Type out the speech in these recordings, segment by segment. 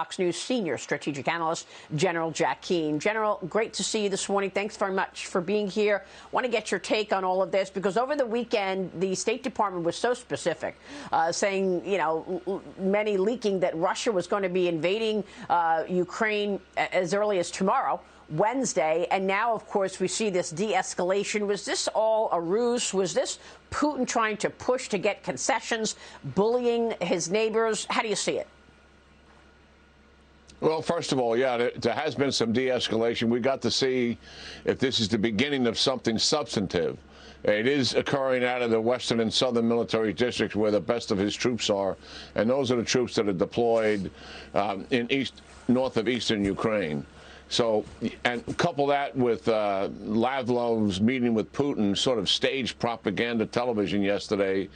Fox News senior strategic analyst, General Jack Keane. General, great to see you this morning. Thanks very much for being here. Want to get your take on all of this, because over the weekend, the State Department was so specific, saying, you know, many leaking that Russia was going to be invading Ukraine as early as tomorrow, Wednesday. And now, of course, we see this de-escalation. Was this all a ruse? Was this Putin trying to push to get concessions, bullying his neighbors? How do you see it? Well, first of all, yeah, there has been some de-escalation. We got to see if this is the beginning of something substantive. It is occurring out of the western and southern military districts where the best of his troops are, and those are the troops that are deployed north of eastern Ukraine. So, and couple that with Lavrov's meeting with Putin, sort of staged propaganda television yesterday,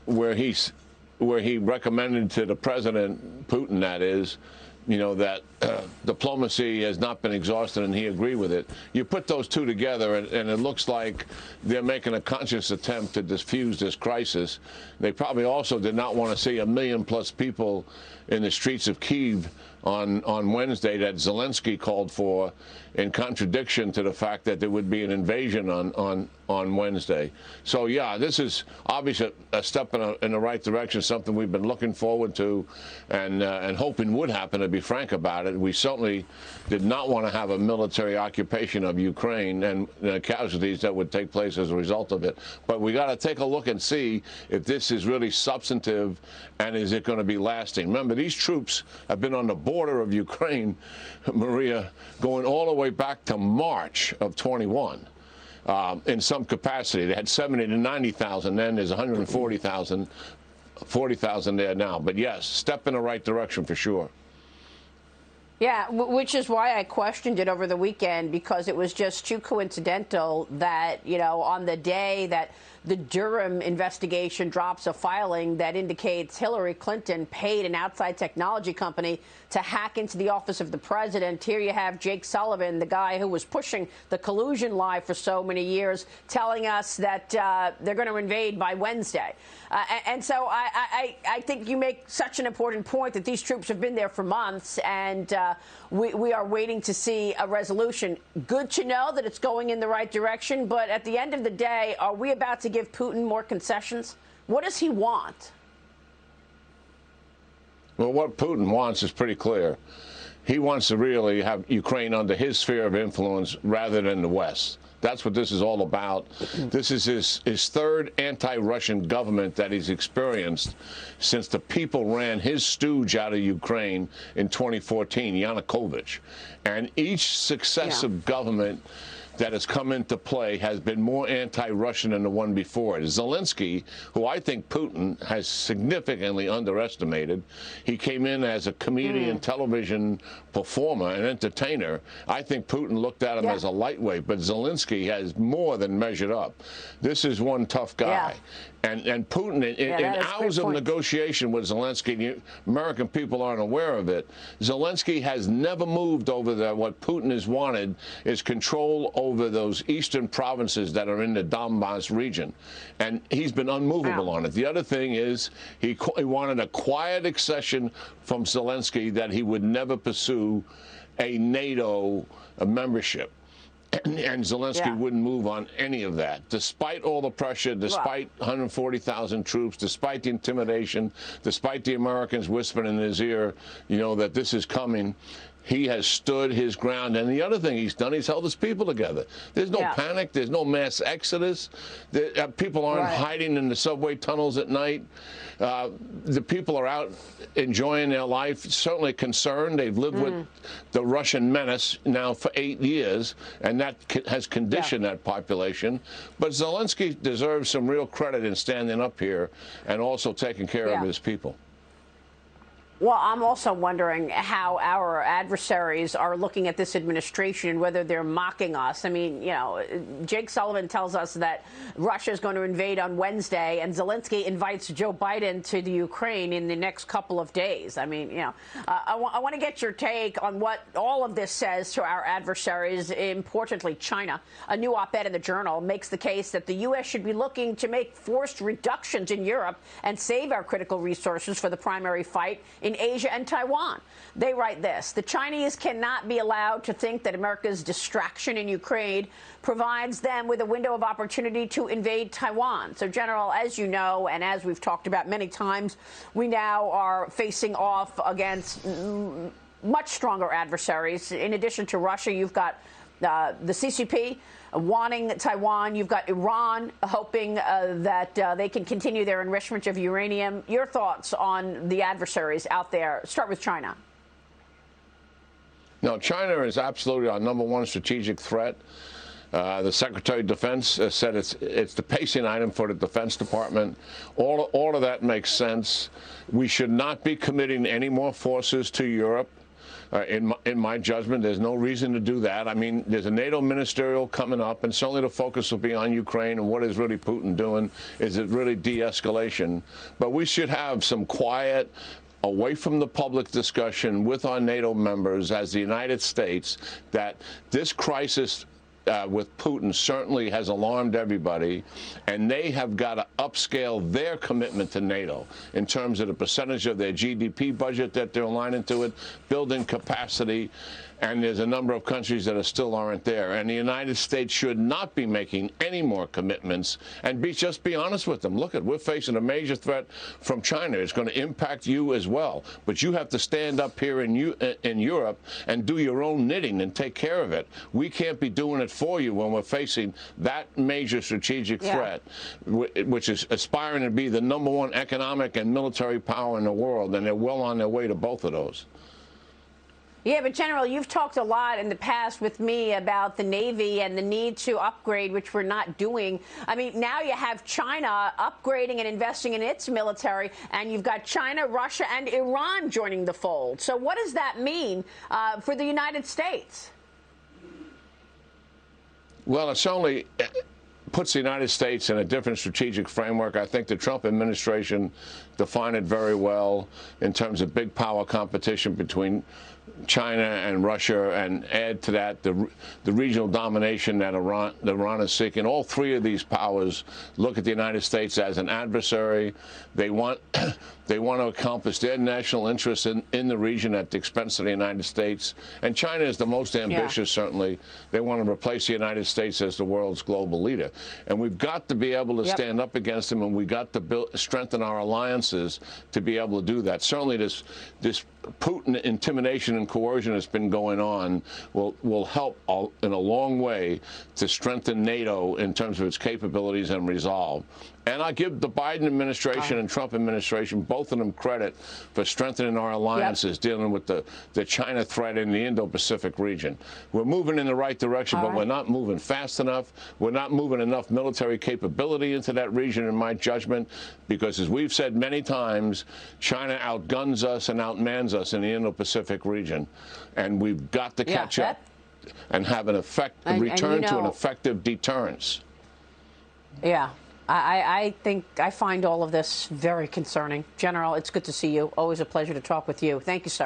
where he recommended to the president, Putin that is, you know, that diplomacy has not been exhausted, and he agreed with it. You put those two together, and it looks like they're making a conscious attempt to diffuse this crisis. They probably also did not want to see 1 million+ people in the streets of Kyiv on Wednesday that Zelensky called for, in contradiction to the fact that there would be an invasion on Wednesday. So, yeah, this is obviously a step in the right direction, something we've been looking forward to and hoping would happen, to be frank about it. We certainly did not want to have a military occupation of Ukraine and the casualties that would take place as a result of it. But we got to take a look and see if this is really substantive, and is it going to be lasting. Remember, these troops have been on the border of Ukraine, Maria, going all the way back to March of 21. In some capacity. They had 70 to 90,000 then. There's 140,000 there now. But yes, step in the right direction for sure. Yeah, which is why I questioned it over the weekend, because it was just too coincidental that, you know, on the day that the Durham investigation drops a filing that indicates Hillary Clinton paid an outside technology company to hack into the office of the president. Here you have Jake Sullivan, the guy who was pushing the collusion lie for so many years, telling us that they're going to invade by Wednesday. And so I think you make such an important point that these troops have been there for months, and we are waiting to see a resolution. Good to know that it's going in the right direction, but at the end of the day, are we about to give Putin more concessions? What does he want? Well, what Putin wants is pretty clear. He wants to really have Ukraine under his sphere of influence rather than the West. That's what this is all about. This is his third anti-Russian government that he's experienced since the people ran his stooge out of Ukraine in 2014, Yanukovych. And each successive government that has come into play has been more anti-Russian than the one before it. Zelensky, who I think Putin has significantly underestimated, he came in as a comedian, television performer, and entertainer. I think Putin looked at him as a lightweight, but Zelensky has more than measured up. This is one tough guy. And Putin, in hours of negotiation with Zelensky, American people aren't aware of it, Zelensky has never moved over there. What Putin has wanted is control over those eastern provinces that are in the Donbass region. And he's been unmovable on it. The other thing is he wanted a quiet accession from Zelensky that he would never pursue a NATO membership. And Zelensky wouldn't move on any of that, despite all the pressure, despite 140,000 troops, despite the intimidation, despite the Americans whispering in his ear, you know, that this is coming. He has stood his ground. And the other thing he's done, he's held his people together. There's no panic. There's no mass exodus. People aren't hiding in the subway tunnels at night. The people are out enjoying their life, certainly concerned. They've lived with the Russian menace now for 8 years, and that has conditioned that population. But Zelensky deserves some real credit in standing up here and also taking care of his people. Well, I'm also wondering how our adversaries are looking at this administration and whether they're mocking us. I mean, you know, Jake Sullivan tells us that Russia is going to invade on Wednesday, and Zelensky invites Joe Biden to the Ukraine in the next couple of days. I mean, you know, I want to get your take on what all of this says to our adversaries, importantly China. A new op-ed in the Journal makes the case that the U.S. should be looking to make forced reductions in Europe and save our critical resources for the primary fight in in Asia and Taiwan. They write this: the Chinese cannot be allowed to think that America's distraction in Ukraine provides them with a window of opportunity to invade Taiwan. So, General, as you know, and as we've talked about many times, we now are facing off against much stronger adversaries. In addition to Russia, you've got the CCP wanting Taiwan. You've got Iran hoping that they can continue their enrichment of uranium. Your thoughts on the adversaries out there? Start with China. No, China is absolutely our #1 strategic threat. The Secretary of Defense said it's the pacing item for the Defense Department. All of that makes sense. We should not be committing any more forces to Europe. In my judgment, there's no reason to do that. I mean, there's a NATO ministerial coming up, and certainly the focus will be on Ukraine and what is really Putin doing. Is it really de-escalation? But we should have some quiet, away from the public discussion with our NATO members as the United States that this crisis with Putin certainly has alarmed everybody, and they have got to upscale their commitment to NATO in terms of the percentage of their GDP budget that they're aligning to it, building capacity, and there's a number of countries that still aren't there. And the United States should not be making any more commitments and just be honest with them. Look, we're facing a major threat from China. It's going to impact you as well. But you have to stand up here in Europe and do your own knitting and take care of it. We can't be doing it for you when we're facing that major strategic threat, which is aspiring to be the #1 economic and military power in the world. And they're well on their way to both of those. Yeah, but General, you've talked a lot in the past with me about the Navy and the need to upgrade, which we're not doing. I mean, now you have China upgrading and investing in its military, and you've got China, Russia, and Iran joining the fold. So what does that mean for the United States? Well, it certainly puts the United States in a different strategic framework. I think the Trump administration defined it very well in terms of big power competition between China and Russia, and add to that the regional domination that Iran is seeking. All three of these powers look at the United States as an adversary. They want to accomplish their national interests in the region at the expense of the United States. And China is the most ambitious, certainly. They want to replace the United States as the world's global leader. And we've got to be able to stand up against them, and we've got to strengthen our alliances to be able to do that. Certainly this Putin intimidation and coercion that's been going on will help in a long way to strengthen NATO in terms of its capabilities and resolve. And I give the Biden administration and Trump administration, both of them, credit for strengthening our alliances, dealing with the China threat in the Indo-Pacific region. We're moving in the right direction, but we're not moving fast enough. We're not moving enough military capability into that region, in my judgment, because, as we've said many times, China outguns us and outmans us in the Indo-Pacific region. And we've got to catch up and have an return to an effective deterrence. Yeah. I think I find all of this very concerning. General, it's good to see you. Always a pleasure to talk with you. Thank you, sir.